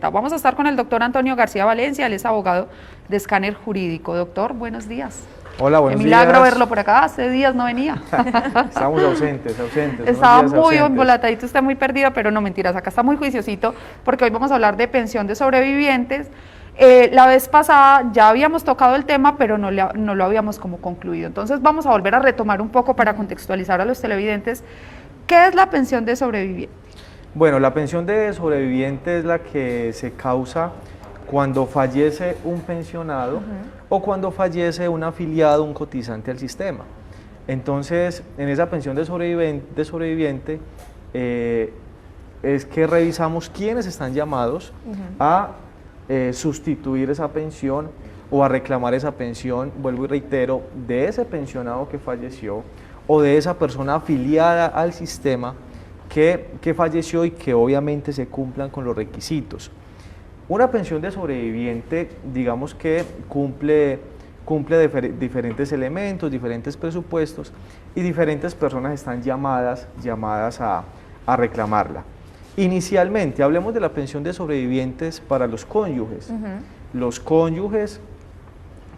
vuelta. Vamos a estar con el doctor Antonio García Valencia, él es abogado de Escáner Jurídico. Doctor, buenos días. Hola, buenos días. Qué milagro verlo por acá, hace días no venía. Estamos ausentes. Estaba muy embolatadito, usted muy perdida, pero no mentiras, acá está muy juiciosito, porque hoy vamos a hablar de pensión de sobrevivientes. La vez pasada ya habíamos tocado el tema, pero no lo habíamos como concluido. Entonces vamos a volver a retomar un poco para contextualizar a los televidentes. ¿Qué es la pensión de sobreviviente? Bueno, la pensión de sobreviviente es la que se causa cuando fallece un pensionado o cuando fallece un afiliado, un cotizante al sistema. Entonces, en esa pensión de sobreviviente es que revisamos quiénes están llamados a sustituir esa pensión o a reclamar esa pensión, vuelvo y reitero, de ese pensionado que falleció o de esa persona afiliada al sistema que falleció y que obviamente se cumplan con los requisitos. Una pensión de sobreviviente, digamos que cumple diferentes elementos, diferentes presupuestos y diferentes personas están llamadas a reclamarla. Inicialmente, hablemos de la pensión de sobrevivientes para los cónyuges. Los cónyuges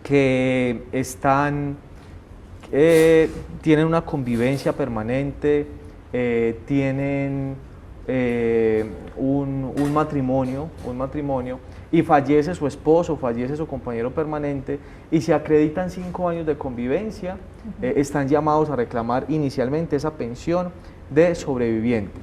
que tienen una convivencia permanente, tienen un matrimonio y fallece su esposo, fallece su compañero permanente y se acreditan 5 años de convivencia, están llamados a reclamar inicialmente esa pensión de sobreviviente.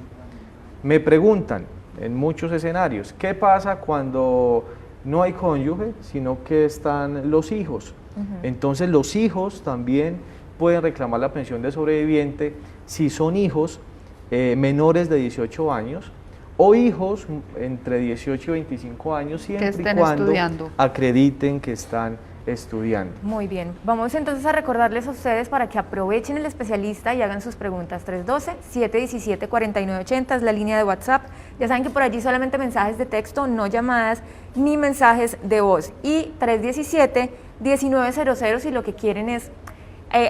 Me preguntan en muchos escenarios, ¿qué pasa cuando no hay cónyuge, sino que están los hijos? Entonces los hijos también pueden reclamar la pensión de sobreviviente si son hijos menores de 18 años o hijos entre 18 y 25 años, siempre y cuando acrediten que están estudiando. Muy bien, vamos entonces a recordarles a ustedes para que aprovechen el especialista y hagan sus preguntas. 312-717-4980 es la línea de WhatsApp. Ya saben que por allí solamente mensajes de texto, no llamadas ni mensajes de voz. Y 317-1900 si lo que quieren es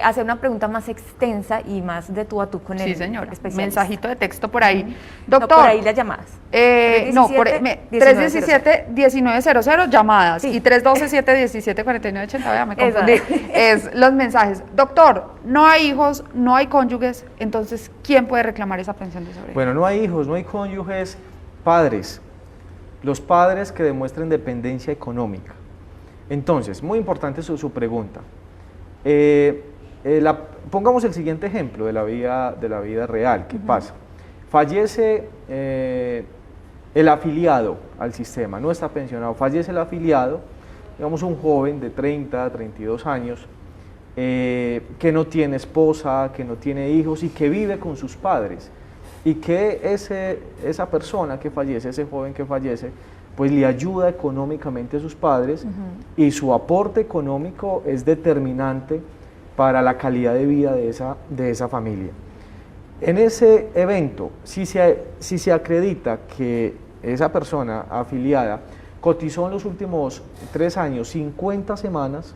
hacer una pregunta más extensa y más de tú a tú con el especialista. Mensajito de texto por ahí. Doctor. No, por ahí las llamadas. 317-1900 llamadas y 312-717-4980, vea, me confundí. Es los mensajes. Doctor, no hay hijos, no hay cónyuges, entonces, ¿quién puede reclamar esa pensión de sobrevivencia? Bueno, no hay hijos, no hay cónyuges, padres. Los padres que demuestren dependencia económica. Entonces, muy importante su pregunta. Pongamos el siguiente ejemplo de la vida real. ¿Qué pasa? Fallece el afiliado al sistema, no está pensionado, fallece el afiliado, digamos un joven de 30, 32 años, que no tiene esposa, que no tiene hijos y que vive con sus padres, y que esa persona que fallece, ese joven que fallece, pues le ayuda económicamente a sus padres y su aporte económico es determinante para la calidad de vida de esa familia. En ese evento, si se acredita que esa persona afiliada cotizó en los últimos 3 años 50 semanas,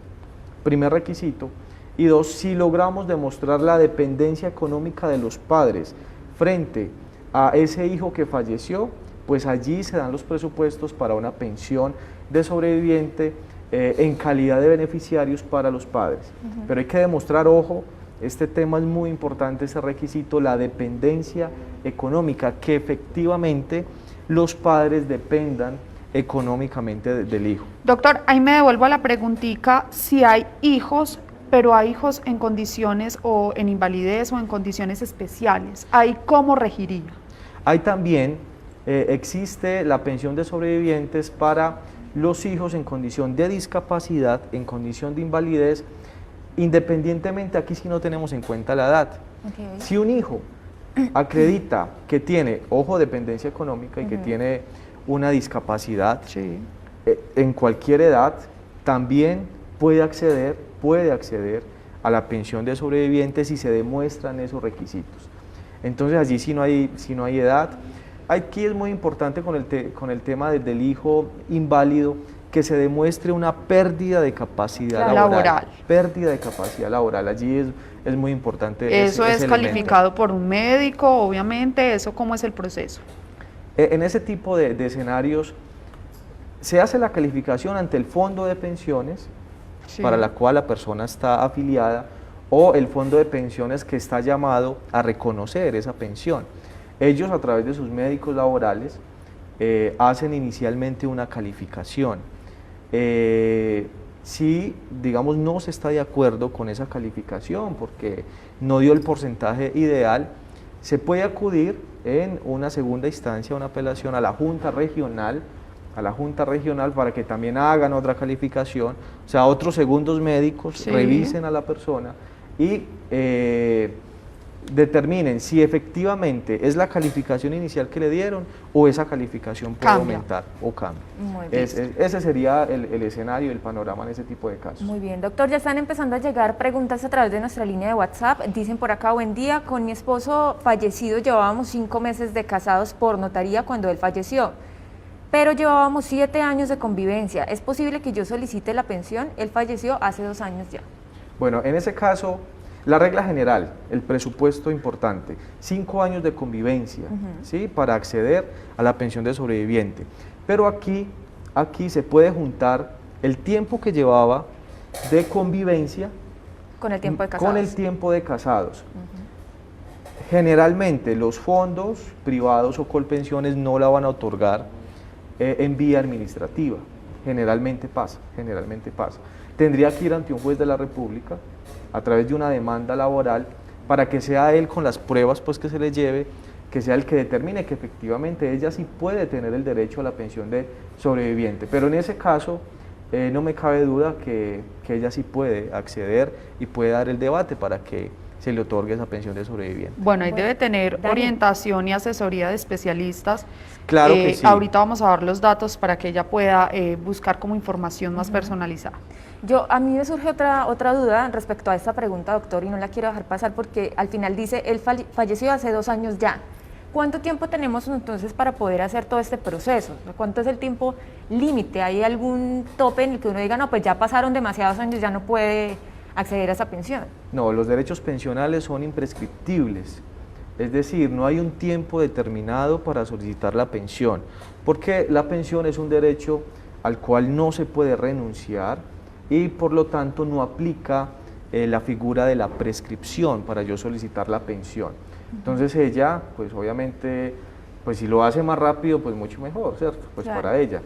primer requisito, y 2, si logramos demostrar la dependencia económica de los padres frente a ese hijo que falleció, pues allí se dan los presupuestos para una pensión de sobreviviente en calidad de beneficiarios para los padres. Pero hay que demostrar, ojo, este tema es muy importante, ese requisito, la dependencia económica, que efectivamente los padres dependan económicamente del hijo. Doctor, ahí me devuelvo a la preguntica, si hay hijos, pero hay hijos en condiciones o en invalidez o en condiciones especiales, ¿ahí cómo regiría? Hay también, existe la pensión de sobrevivientes para los hijos en condición de discapacidad, en condición de invalidez, independientemente, aquí sí no tenemos en cuenta la edad. Si un hijo acredita que tiene, ojo, dependencia económica y que tiene una discapacidad en cualquier edad, también puede acceder a la pensión de sobrevivientes si se demuestran esos requisitos. Entonces allí si no hay edad. Aquí es muy importante con el tema del hijo inválido que se demuestre una pérdida de capacidad laboral. Pérdida de capacidad laboral, allí es muy importante. Eso es calificado por un médico, obviamente, ¿eso cómo es el proceso? En ese tipo de escenarios se hace la calificación ante el fondo de pensiones, Sí. para la cual la persona está afiliada, o el fondo de pensiones que está llamado a reconocer esa pensión. Ellos, a través de sus médicos laborales, hacen inicialmente una calificación. Si, digamos, no se está de acuerdo con esa calificación porque no dio el porcentaje ideal, se puede acudir en una segunda instancia, una apelación a la Junta Regional, para que también hagan otra calificación, o sea, otros segundos médicos Sí. revisen a la persona y determinen si efectivamente es la calificación inicial que le dieron o esa calificación puede Cambia. aumentar o cambia. Muy bien. Ese sería el escenario, el panorama en ese tipo de casos. Muy bien, doctor, ya están empezando a llegar preguntas a través de nuestra línea de WhatsApp. Dicen por acá, buen día, con mi esposo fallecido llevábamos 5 meses de casados por notaría cuando él falleció, pero llevábamos 7 años de convivencia. ¿Es posible que yo solicite la pensión? Él falleció hace 2 años ya. Bueno, en ese caso, la regla general, el presupuesto importante, 5 años de convivencia, ¿sí? Para acceder a la pensión de sobreviviente. Pero aquí se puede juntar el tiempo que llevaba de convivencia Con el tiempo de casados. con el tiempo de casados. Generalmente los fondos privados o colpensiones no la van a otorgar en vía administrativa. Generalmente pasa. Tendría que ir ante un juez de la República a través de una demanda laboral para que sea él, con las pruebas pues que se le lleve, que sea el que determine que efectivamente ella sí puede tener el derecho a la pensión de sobreviviente. Pero en ese caso no me cabe duda que ella sí puede acceder y puede dar el debate para que se le otorgue esa pensión de sobreviviente. Bueno, ahí Bueno, debe tener Dani. orientación y asesoría de especialistas. Claro que sí. Ahorita vamos a dar los datos para que ella pueda buscar como información más personalizada. A mí me surge otra duda respecto a esta pregunta, doctor, y no la quiero dejar pasar porque al final dice, él falleció hace 2 años ya. ¿Cuánto tiempo tenemos entonces para poder hacer todo este proceso? ¿Cuánto es el tiempo límite? ¿Hay algún tope en el que uno diga, no, pues ya pasaron demasiados años, ya no puede acceder a esa pensión? No, los derechos pensionales son imprescriptibles, es decir, no hay un tiempo determinado para solicitar la pensión, porque la pensión es un derecho al cual no se puede renunciar y por lo tanto no aplica la figura de la prescripción para yo solicitar la pensión. Entonces ella, pues obviamente, pues si lo hace más rápido, pues mucho mejor, ¿cierto? Pues Claro. para ella,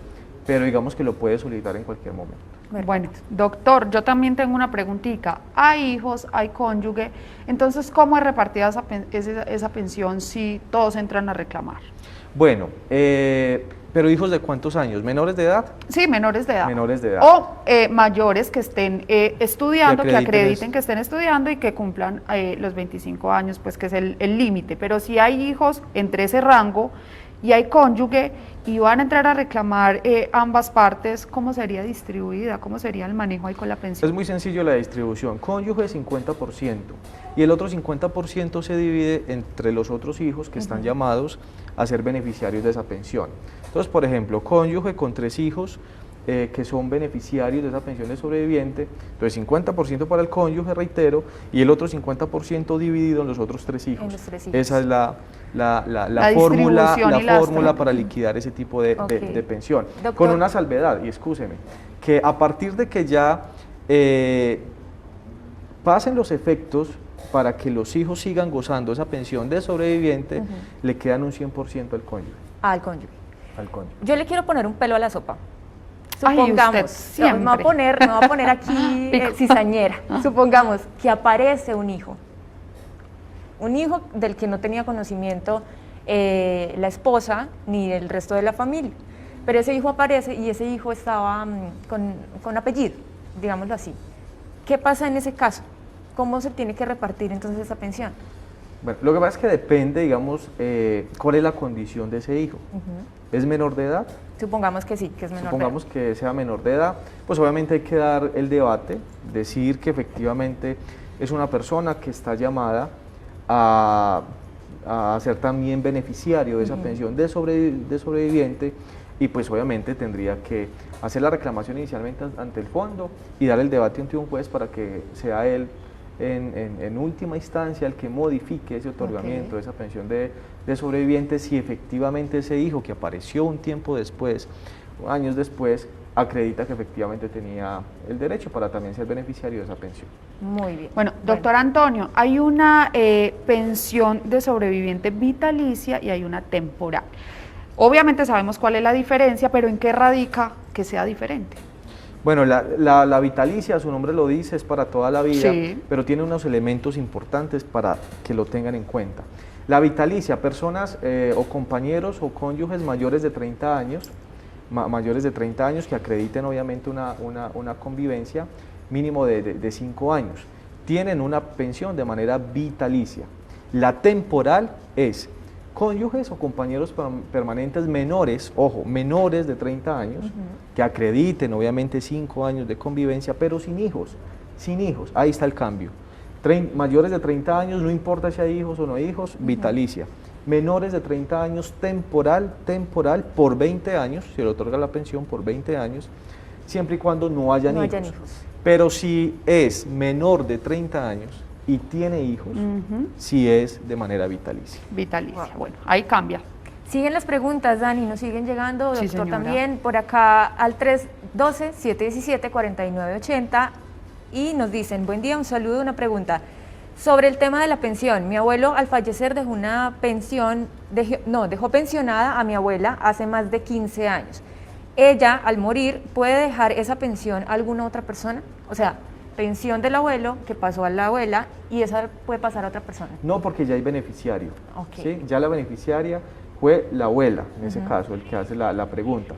pero digamos que lo puede solicitar en cualquier momento. Bueno, doctor, yo también tengo una preguntita. Hay hijos, hay cónyuge, entonces, ¿cómo es repartida esa pensión si todos entran a reclamar? Bueno, pero hijos de ¿cuántos años? ¿Menores de edad? Sí, menores de edad. Menores de edad. O mayores que estén estudiando, que acrediten acrediten eso. que estén estudiando y que cumplan los 25 años, pues que es el límite. Pero si hay hijos entre ese rango y hay cónyuge y van a entrar a reclamar ambas partes, ¿cómo sería distribuida? ¿Cómo sería el manejo ahí con la pensión? Es muy sencillo la distribución. Cónyuge 50% y el otro 50% se divide entre los otros hijos que están llamados a ser beneficiarios de esa pensión. Entonces, por ejemplo, cónyuge con 3 hijos que son beneficiarios de esa pensión de sobreviviente, entonces 50% para el cónyuge, reitero, y el otro 50% dividido en los otros 3 hijos. En los 3 hijos. Esa es la distribución y la fórmula para liquidar ese tipo de pensión. Doctor. Con una salvedad, y excúseme, que a partir de que ya pasen los efectos para que los hijos sigan gozando esa pensión de sobreviviente, le quedan un 100% al cónyuge. Al cónyuge. Yo le quiero poner un pelo a la sopa. Ay, Supongamos, usted siempre. me voy a poner aquí cizañera. Supongamos que aparece un hijo del que no tenía conocimiento la esposa ni el resto de la familia, pero ese hijo aparece y ese hijo estaba con apellido, digámoslo así. ¿Qué pasa en ese caso? ¿Cómo se tiene que repartir entonces esa pensión? Bueno, lo que pasa es que depende, digamos, cuál es la condición de ese hijo. ¿Es menor de edad? Supongamos que sí, que es menor de edad. Supongamos que sea menor de edad, pues obviamente hay que dar el debate, decir que efectivamente es una persona que está llamada a ser también beneficiario de esa pensión de sobreviviente y pues obviamente tendría que hacer la reclamación inicialmente ante el fondo y dar el debate ante un juez para que sea él en última instancia el que modifique ese otorgamiento de esa pensión de sobreviviente si efectivamente ese hijo que apareció un tiempo después años después, acredita que efectivamente tenía el derecho para también ser beneficiario de esa pensión. Muy bien. Bueno, doctor Antonio, hay una pensión de sobreviviente vitalicia y hay una temporal. Obviamente sabemos cuál es la diferencia, pero ¿en qué radica que sea diferente? Bueno, la vitalicia, su nombre lo dice, es para toda la vida, Sí. pero tiene unos elementos importantes para que lo tengan en cuenta. La vitalicia, personas o compañeros o cónyuges mayores de 30 años, que acrediten obviamente una convivencia mínimo de 5 años, tienen una pensión de manera vitalicia. La temporal es cónyuges o compañeros permanentes menores, ojo, menores de 30 años, que acrediten obviamente 5 años de convivencia, pero sin hijos, ahí está el cambio. Mayores de 30 años, no importa si hay hijos o no hay hijos, vitalicia. Menores de 30 años, temporal por 20 años, se le otorga la pensión por 20 años, siempre y cuando no hayan hijos. Pero si es menor de 30 años y tiene hijos, sí es de manera vitalicia. Vitalicia, bueno, ahí cambia. Siguen las preguntas, Dani, nos siguen llegando, Sí, doctor, señora. también por acá al 312-717-4980 y nos dicen, buen día, un saludo, una pregunta. Sobre el tema de la pensión, mi abuelo al fallecer dejó una pensión, dejó pensionada a mi abuela hace más de 15 años. Ella, al morir, ¿puede dejar esa pensión a alguna otra persona? O sea, pensión del abuelo que pasó a la abuela y esa puede pasar a otra persona. No, porque ya hay beneficiario. Ok. ¿Sí? Ya la beneficiaria fue la abuela, en ese caso, el que hace la pregunta.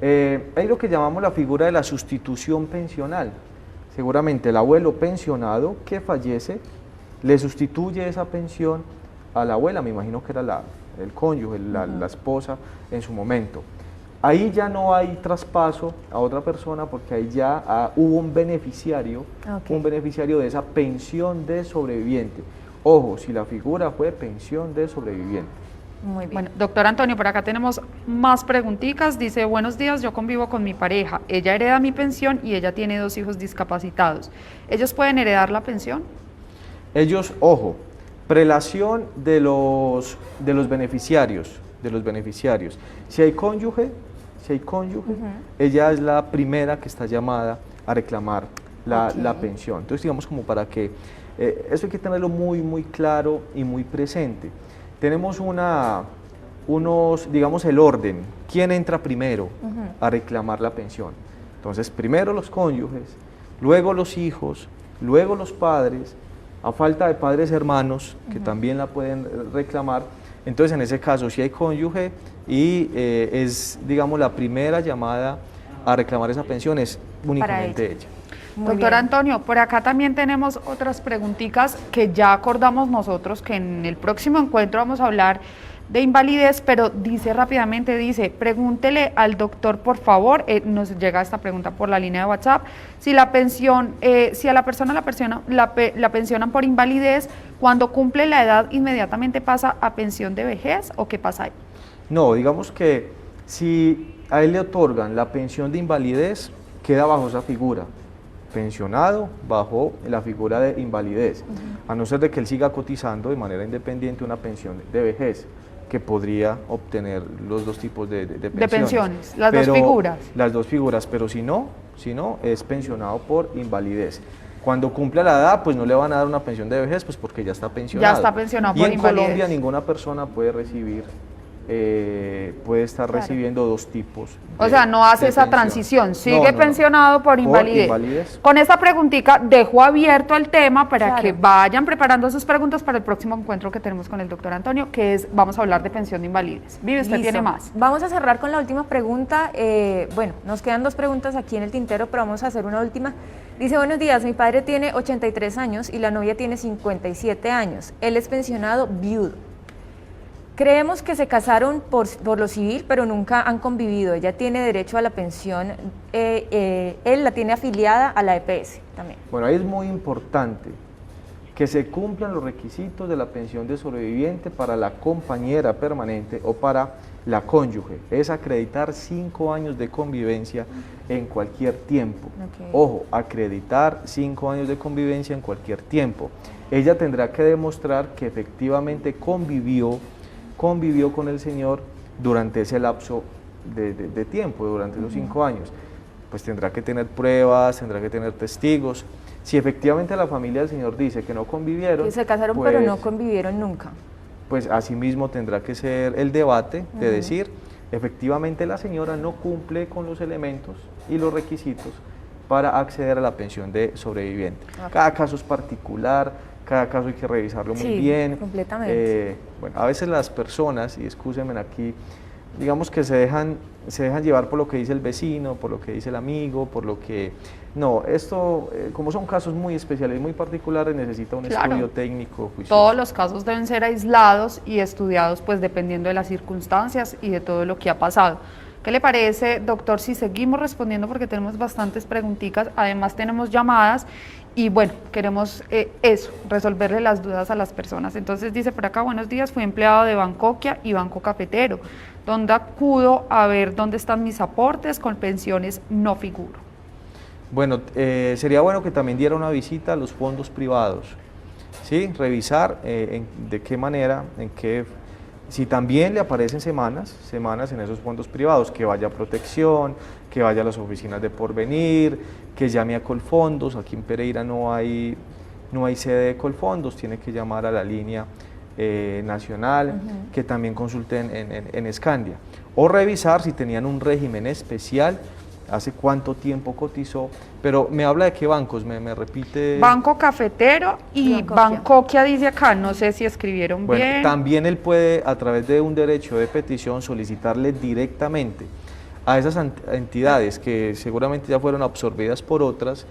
Hay lo que llamamos la figura de la sustitución pensional. Seguramente el abuelo pensionado que fallece le sustituye esa pensión a la abuela, me imagino que era el cónyuge, la esposa en su momento. Ahí ya no hay traspaso a otra persona porque ahí ya hubo un beneficiario de esa pensión de sobreviviente. Ojo, si la figura fue pensión de sobreviviente. Muy bien. Bueno, doctor Antonio, por acá tenemos más preguntitas. Dice, buenos días, yo convivo con mi pareja. Ella hereda mi pensión y ella tiene 2 hijos discapacitados. ¿Ellos pueden heredar la pensión? Ellos, ojo, prelación de los beneficiarios, Si hay cónyuge, ella es la primera que está llamada a reclamar la pensión. Entonces, digamos como para que, eso hay que tenerlo muy, muy claro y muy presente. Tenemos digamos, el orden. ¿Quién entra primero a reclamar la pensión? Entonces, primero los cónyuges, luego los hijos, luego los padres, a falta de padres hermanos, que también la pueden reclamar. Entonces, en ese caso, si hay cónyuge y es, digamos, la primera llamada a reclamar esa pensión, es únicamente ella. Muy Doctor bien. Antonio, por acá también tenemos otras preguntitas que ya acordamos nosotros que en el próximo encuentro vamos a hablar de invalidez, pero dice, pregúntele al doctor, por favor, nos llega esta pregunta por la línea de WhatsApp, si la pensión, si a la persona la pensionan por invalidez, cuando cumple la edad inmediatamente pasa a pensión de vejez, ¿o qué pasa ahí? No, digamos que si a él le otorgan la pensión de invalidez, queda bajo esa figura, pensionado bajo la figura de invalidez, a no ser de que él siga cotizando de manera independiente una pensión de vejez, que podría obtener los 2 tipos de pensiones. Las 2 figuras. Las 2 figuras, pero si no, es pensionado por invalidez. Cuando cumpla la edad, pues no le van a dar una pensión de vejez, pues porque ya está pensionado. Ya está pensionado y por en invalidez. Colombia ninguna persona puede recibir, puede estar recibiendo 2 tipos. O sea, no hace esa pensión. transición, sigue No. pensionado por invalidez. Con esta preguntita dejo abierto el tema para que vayan preparando sus preguntas para el próximo encuentro que tenemos con el doctor Antonio, que es, vamos a hablar de pensión de invalidez. Vivi, usted Listo. tiene más. Vamos a cerrar con la última pregunta. Bueno, nos quedan 2 preguntas aquí en el tintero, pero vamos a hacer una última. Dice, buenos días, mi padre tiene 83 años y la novia tiene 57 años. Él es pensionado viudo. Creemos que se casaron por lo civil, pero nunca han convivido. Ella tiene derecho a la pensión, él la tiene afiliada a la EPS también. Bueno, ahí es muy importante que se cumplan los requisitos de la pensión de sobreviviente para la compañera permanente o para la cónyuge. Es acreditar 5 años de convivencia en cualquier tiempo. Ojo, acreditar 5 años de convivencia en cualquier tiempo. Ella tendrá que demostrar que efectivamente convivió con el señor durante ese lapso de tiempo durante esos 5 años. Pues tendrá que tener pruebas, tendrá que tener testigos. Si efectivamente la familia del señor dice que no convivieron, Que se casaron pues, pero no convivieron nunca. pues asimismo tendrá que ser el debate de decir, efectivamente la señora no cumple con los elementos y los requisitos para acceder a la pensión de sobreviviente. Cada caso es particular, cada caso hay que revisarlo muy Sí, bien. completamente. Bueno, a veces las personas, y excúsenme aquí, digamos que se dejan llevar por lo que dice el vecino, por lo que dice el amigo, por lo que... No, esto, como son casos muy especiales, muy particulares, necesita un Claro. estudio técnico, juicioso. Todos los casos deben ser aislados y estudiados pues dependiendo de las circunstancias y de todo lo que ha pasado. ¿Qué le parece, doctor, si seguimos respondiendo porque tenemos bastantes preguntitas, además tenemos llamadas y bueno, queremos resolverle las dudas a las personas? Entonces dice por acá, buenos días, fui empleado de Bancoquia y Banco Cafetero, donde acudo a ver dónde están mis aportes, con pensiones no figuro. Bueno, sería bueno que también diera una visita a los fondos privados, ¿sí? Revisar de qué manera, si también le aparecen semanas en esos fondos privados, que vaya a Protección, que vaya a las oficinas de Porvenir, que llame a Colfondos. Aquí en Pereira no hay sede de Colfondos, tiene que llamar a la línea nacional, que también consulten en Escandia, o revisar si tenían un régimen especial, hace cuánto tiempo cotizó, pero me habla de qué bancos, me repite. Banco Cafetero y Bancoquia. Bancoquia dice acá, no sé si escribieron Bueno, bien. también él puede, a través de un derecho de petición, solicitarle directamente a esas entidades que seguramente ya fueron absorbidas por otras,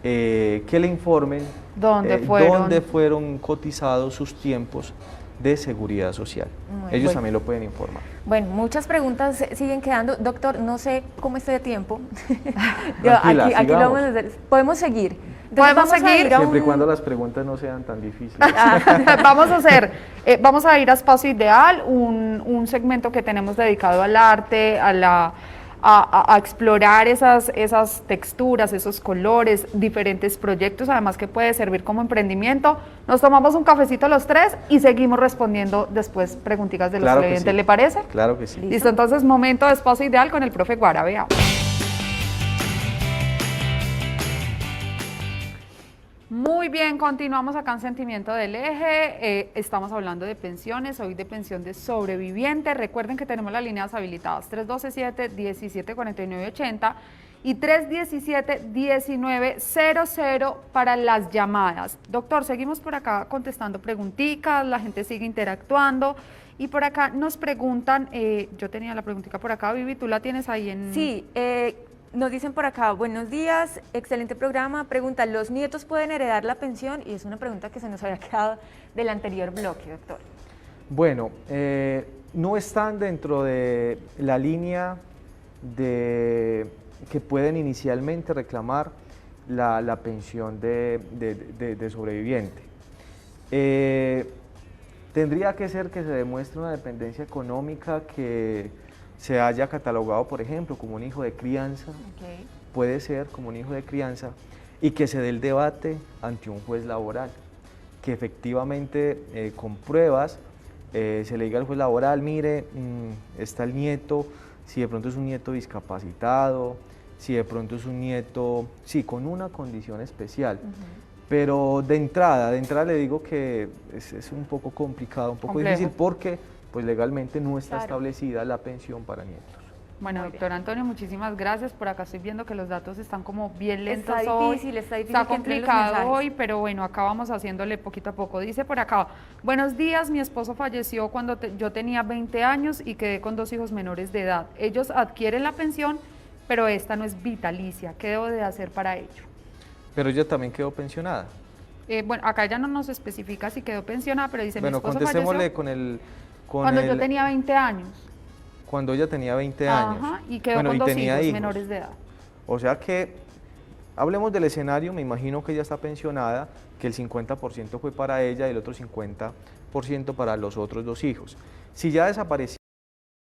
que le informen ¿Dónde dónde fueron cotizados sus tiempos de seguridad social. Muy Ellos bueno. también lo pueden informar. Bueno, muchas preguntas siguen quedando. Doctor, no sé cómo esté de tiempo. Tranquila, aquí lo sigamos. vamos a hacer. ¿Podemos seguir? Entonces, ¿Podemos vamos a seguir? ir a Siempre y un- cuando las preguntas no sean tan difíciles. Vamos a ir a Espacio Ideal, un segmento que tenemos dedicado al arte, a explorar esas texturas, esos colores, diferentes proyectos, además que puede servir como emprendimiento. Nos tomamos un cafecito los tres y seguimos respondiendo después preguntitas de los Claro que televidentes, sí. ¿le parece? Claro que sí. Listo, entonces momento de Espacio Ideal con el profe Guara, veamos. Muy bien, continuamos acá en Sentimiento del Eje, estamos hablando de pensiones, hoy de pensión de sobreviviente. Recuerden que tenemos las líneas habilitadas 312-717-4980 y 317-1900 para las llamadas. Doctor, seguimos por acá contestando preguntitas, la gente sigue interactuando y por acá nos preguntan, yo tenía la preguntita por acá, Vivi, ¿tú la tienes ahí en...? Sí, nos dicen por acá, buenos días, excelente programa. Pregunta, ¿los nietos pueden heredar la pensión? Y es una pregunta que se nos había quedado del anterior bloque, doctor. Bueno, no están dentro de la línea de que pueden inicialmente reclamar la pensión de sobreviviente. Tendría que ser que se demuestre una dependencia económica que se haya catalogado, por ejemplo, como un hijo de crianza, puede ser como un hijo de crianza, y que se dé el debate ante un juez laboral, que efectivamente con pruebas se le diga al juez laboral, mire, está el nieto, si de pronto es un nieto discapacitado, si de pronto es un nieto, sí, con una condición especial. Pero de entrada le digo que es un poco complicado, un poco Complejo. difícil, porque pues legalmente no está Claro. establecida la pensión para nietos. Bueno, Muy doctor Antonio, muchísimas gracias. Por acá estoy viendo que los datos están como bien lentos Está hoy. difícil Está que entren los complicado mensajes. hoy, pero bueno, acá vamos haciéndole poquito a poco. Dice por acá, buenos días, mi esposo falleció cuando yo tenía 20 años y quedé con 2 hijos menores de edad. Ellos adquieren la pensión, pero esta no es vitalicia. ¿Qué debo de hacer para ello? Pero ella también quedó pensionada. Bueno, acá ya no nos especifica si quedó pensionada, pero dice Bueno, mi esposo contestémosle falleció cuando yo tenía 20 años. cuando ella tenía 20 años. Ajá, y quedó Bueno, con y 2 tenía hijos hijos. menores de edad. O sea que, hablemos del escenario, me imagino que ella está pensionada, que el 50% fue para ella y el otro 50% para los otros 2 hijos. Si ya desapareció